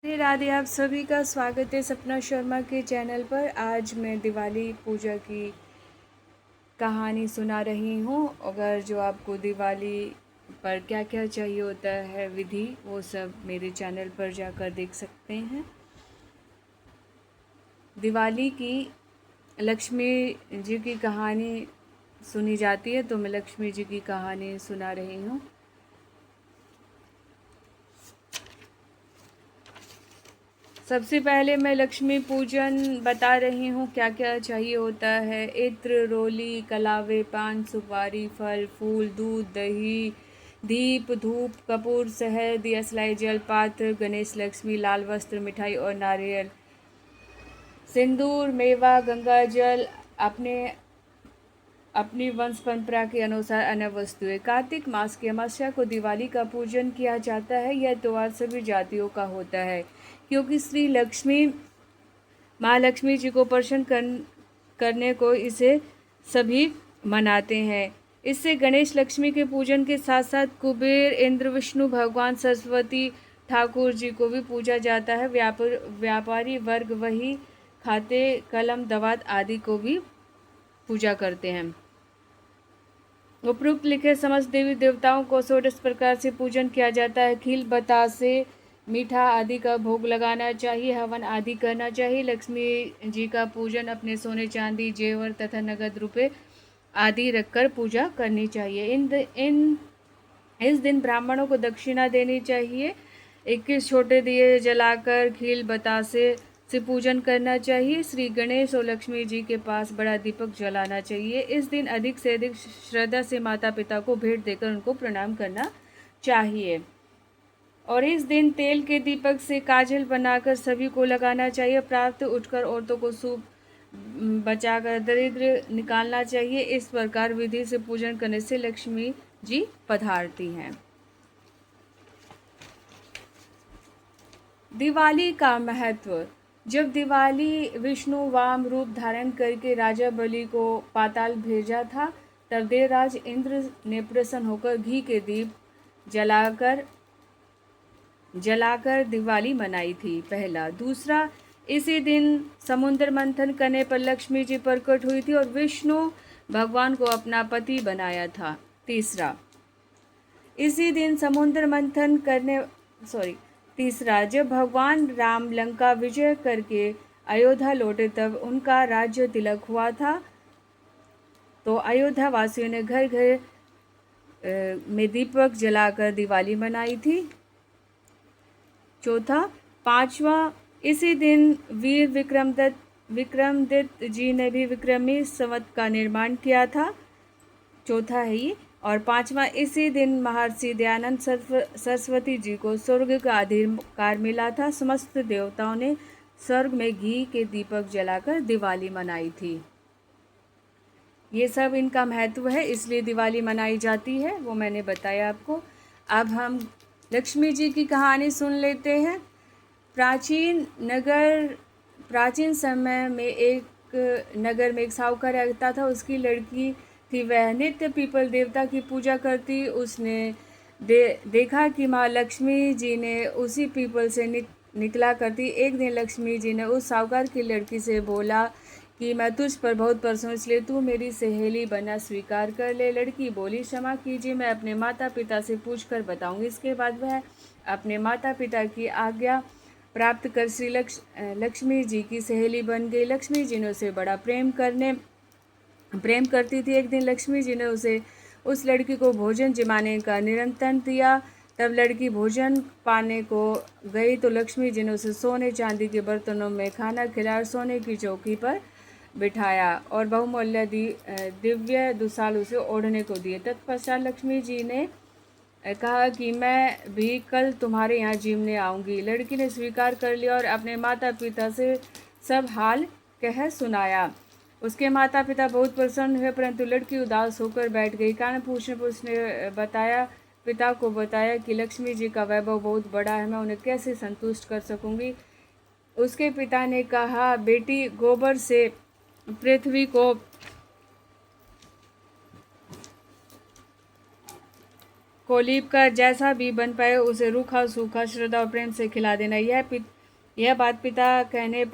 राधे राधे। आप सभी का स्वागत है सपना शर्मा के चैनल पर। आज मैं दिवाली पूजा की कहानी सुना रही हूँ। अगर जो आपको दिवाली पर क्या क्या चाहिए होता है विधि, वो सब मेरे चैनल पर जाकर देख सकते हैं। दिवाली की लक्ष्मी जी की कहानी सुनी जाती है, तो मैं लक्ष्मी जी की कहानी सुना रही हूँ। सबसे पहले मैं लक्ष्मी पूजन बता रही हूँ क्या क्या चाहिए होता है। इत्र, रोली, कलावे, पान, सुपारी, फल फूल, दूध, दही, दीप, धूप, कपूर, शहद, दियसलाई, जलपात्र, गणेश, लक्ष्मी, लाल वस्त्र, मिठाई और नारियल, सिंदूर, मेवा, गंगा जल, अपने अपनी वंश परंपरा के अनुसार अन्य वस्तुएं। कार्तिक मास की अमावस्या को दिवाली का पूजन किया जाता है। यह त्योहार सभी जातियों का होता है क्योंकि श्री लक्ष्मी महालक्ष्मी जी को करने को इसे सभी मनाते हैं। इससे गणेश लक्ष्मी के पूजन के साथ साथ कुबेर, इंद्र, विष्णु भगवान, सरस्वती ठाकुर जी को भी पूजा जाता है। व्यापारी वर्ग वही खाते, कलम, दवात आदि को भी पूजा करते हैं। उपरोक्त लिखे समस्त देवी देवताओं को षोडश प्रकार से पूजन किया जाता है। खील, बतासे, मीठा आदि का भोग लगाना चाहिए, हवन आदि करना चाहिए। लक्ष्मी जी का पूजन अपने सोने, चांदी, जेवर तथा नगद रुपए आदि रखकर पूजा करनी चाहिए। इस दिन ब्राह्मणों को दक्षिणा देनी चाहिए। 21 छोटे दिए जलाकर खील, बतासे से पूजन करना चाहिए। श्री गणेश और लक्ष्मी जी के पास बड़ा दीपक जलाना चाहिए। इस दिन अधिक से अधिक श्रद्धा से माता पिता को भेंट देकर उनको प्रणाम करना चाहिए। और इस दिन तेल के दीपक से काजल बनाकर सभी को लगाना चाहिए। प्रातः उठकर औरतों को सूप बचाकर दरिद्र निकालना चाहिए। इस प्रकार विधि से पूजन करने से लक्ष्मी जी पधारती हैं। दिवाली का महत्व। जब दिवाली विष्णु वाम रूप धारण करके राजा बलि को पाताल भेजा था, तब देवराज इंद्र ने प्रसन्न होकर घी के दीप जलाकर जलाकर दिवाली मनाई थी। पहला। दूसरा, इसी दिन समुद्र मंथन करने पर लक्ष्मी जी प्रकट हुई थी और विष्णु भगवान को अपना पति बनाया था। तीसरा, इसी दिन समुद्र मंथन करने तीसरा, जब भगवान राम लंका विजय करके अयोध्या लौटे तब उनका राज्य तिलक हुआ था, तो अयोध्या वासियों ने घर घर में दीपक जलाकर दिवाली मनाई थी। चौथा। पांचवा, इसी दिन वीर विक्रमदित्य जी ने भी विक्रमी संवत का निर्माण किया था। चौथा है ये। और पांचवा, इसी दिन महर्षि दयानंद सरस्वती जी को स्वर्ग का अधिकार मिला था। समस्त देवताओं ने स्वर्ग में घी के दीपक जलाकर दिवाली मनाई थी। ये सब इनका महत्व है, इसलिए दिवाली मनाई जाती है, वो मैंने बताया आपको। अब हम लक्ष्मी जी की कहानी सुन लेते हैं। प्राचीन समय में एक नगर में एक साहूकार रहता था। उसकी लड़की थी, वह नित्य पीपल देवता की पूजा करती। उसने देखा कि माँ लक्ष्मी जी ने उसी पीपल से निकला करती। एक दिन लक्ष्मी जी ने उस साहूकार की लड़की से बोला कि मैं तुझ पर बहुत प्रसन्न हूँ, इसलिए तू मेरी सहेली बनना स्वीकार कर ले। लड़की बोली, क्षमा कीजिए, मैं अपने माता पिता से पूछ कर बताऊँगी। इसके बाद वह अपने माता पिता की आज्ञा प्राप्त कर श्री लक्ष्मी जी की सहेली बन गई। लक्ष्मी जी ने उसे बड़ा प्रेम करती थी। एक दिन लक्ष्मी जी ने उस लड़की को भोजन जमाने का निमंत्रण दिया। तब लड़की भोजन पाने को गई तो लक्ष्मी जी ने उसे सोने चांदी के बर्तनों में खाना खिलाया, सोने की चौकी पर बिठाया और बहुमूल्य दिव्य दुशाल उसे ओढ़ने को दिए। तत्पश्चात लक्ष्मी जी ने कहा कि मैं भी कल तुम्हारे यहाँ जीमने आऊँगी। लड़की ने स्वीकार कर लिया और अपने माता पिता से सब हाल कह सुनाया। उसके माता पिता बहुत प्रसन्न हुए, परंतु लड़की उदास होकर बैठ गई। कारण पूछने पर उसने पिता को बताया कि लक्ष्मी जी का वैभव बहुत बड़ा है, मैं उन्हें कैसे संतुष्ट कर सकूंगी। उसके पिता ने कहा, बेटी, गोबर से पृथ्वी को लीप कर जैसा भी बन पाए उसे रूखा सूखा श्रद्धा और प्रेम से खिला देना। यह बात पिता कहने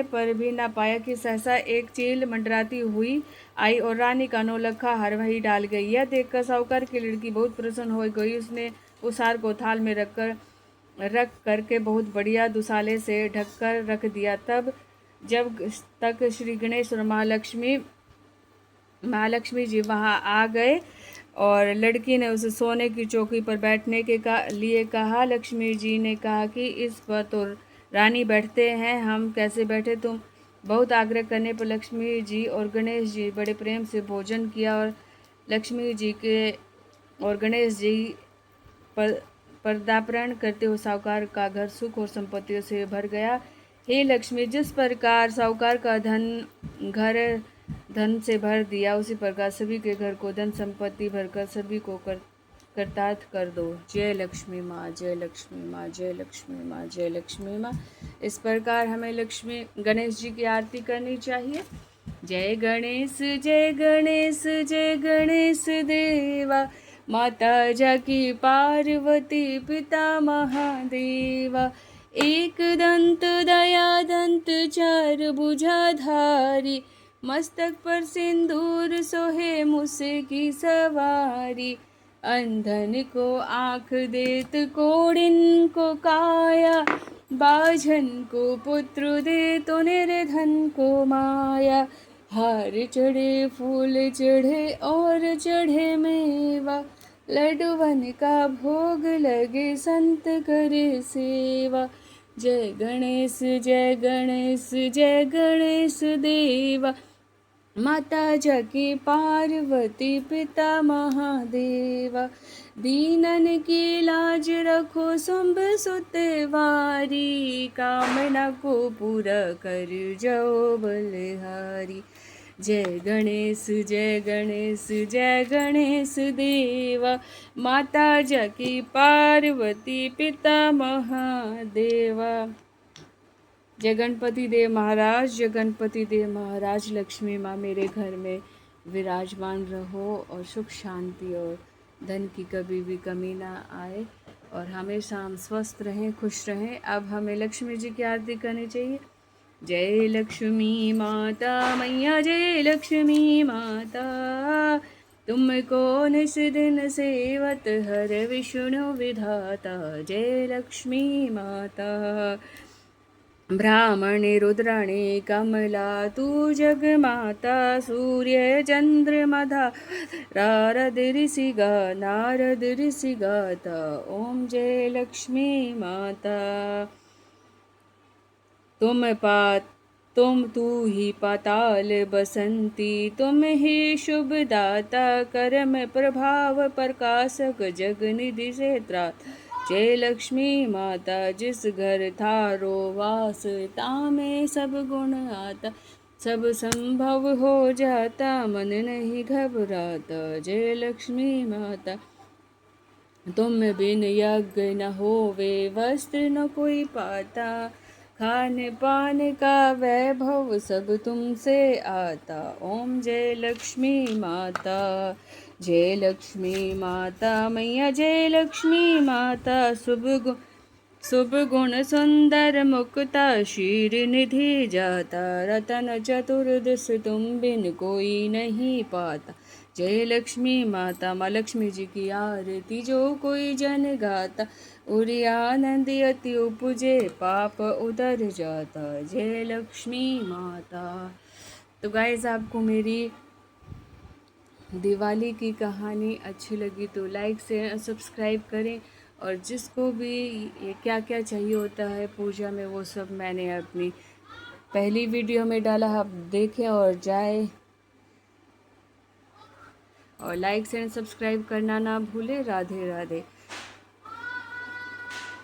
पर भी ना पाया कि सहसा एक चील मंडराती हुई आई और रानी का नौलखा हार वहीं डाल गई। यह देखकर साहूकार की लड़की बहुत प्रसन्न हो गई। उसने उस हार को थाल में रख करके बहुत बढ़िया दुसाले से ढककर रख दिया। तब जब तक श्री गणेश और महालक्ष्मी जी वहाँ आ गए और लड़की ने उसे सोने की चौकी पर बैठने के लिए कहा। लक्ष्मी जी ने कहा कि इस पर तो रानी बैठते हैं, हम कैसे बैठे। तुम बहुत आग्रह करने पर लक्ष्मी जी और गणेश जी बड़े प्रेम से भोजन किया और लक्ष्मी जी के और गणेश जी पर्दापरण करते हुए साहूकार का घर सुख और संपत्तियों से भर गया। हे लक्ष्मी, जिस प्रकार साहूकार का घर धन से भर दिया, उसी प्रकार सभी के घर को धन संपत्ति भरकर सभी को कृतार्थ कर दो। जय लक्ष्मी माँ, जय लक्ष्मी माँ, जय लक्ष्मी माँ, जय लक्ष्मी माँ। इस प्रकार हमें लक्ष्मी गणेश जी की आरती करनी चाहिए। जय गणेश जय गणेश जय गणेश देवा, माता जाकी पार्वती पिता महादेवा। एक दंत दया दंत चार भुजाधारी, मस्तक पर सिंदूर सोहे मुसे की सवारी। अंधन को आँख देत कोड़िन को काया, बाझन को पुत्र दे तो निर्धन को माया। हार चढ़े फूल चढ़े और चढ़े मेवा, लड्डूवन का भोग लगे संत करे सेवा। जय गणेश जय गणेश जय गणेश देवा, माता जाकी पार्वती पिता महादेवा। दीनन की लाज रखो शुंभ सुतवारी, कामना को पूरा कर जाओ बलिहारी। जय गणेश जय गणेश जय गणेश देवा, माता जाकी पार्वती पिता महादेवा। जय गणपति देव महाराज, जय गणपति देव महाराज। लक्ष्मी माँ मेरे घर में विराजमान रहो और सुख शांति और धन की कभी भी कमी ना आए और हमेशा हम स्वस्थ रहें, खुश रहें। अब हमें लक्ष्मी जी की आरती करनी चाहिए। जय लक्ष्मी माता मैया, जय लक्ष्मी माता, तुमको निस दिन सेवत हर विष्णु विधाता। जय लक्ष्मी माता, ब्राह्मणे रुद्राणी कमला तू जगमाता, सूर्य चंद्रमा नारद ऋषि गाता। ओम जय लक्ष्मी माता, तुम तू ही पाताल बसंती, तुम ही शुभ दाता, कर्म प्रभाव प्रकाशक जग निधि से त्राता। जय लक्ष्मी माता, जिस घर थारो वास, तामें सब गुण आता, सब संभव हो जाता, मन नहीं घबराता। जय लक्ष्मी माता, तुम बिन यज्ञ न होवे, वस्त्र न कोई पाता, खान पान का वैभव सब तुमसे आता। ओम जय लक्ष्मी माता, जय लक्ष्मी माता मैया, जय लक्ष्मी माता। शुभ गुण सुंदर मुक्ता, शीर निधि जाता, रतन चतुर्दश तुम बिन कोई नहीं पाता। जय लक्ष्मी माता, माँ लक्ष्मी जी की आरती जो कोई जन गाता, उरी आनंद अति उपजे, पाप उतर जाता। जय लक्ष्मी माता। तो गाइस, आपको मेरी दिवाली की कहानी अच्छी लगी तो लाइक से सब्सक्राइब करें, और जिसको भी ये क्या क्या चाहिए होता है पूजा में, वो सब मैंने अपनी पहली वीडियो में डाला, आप देखें और जाए, और लाइक से सब्सक्राइब करना ना भूले। राधे राधे।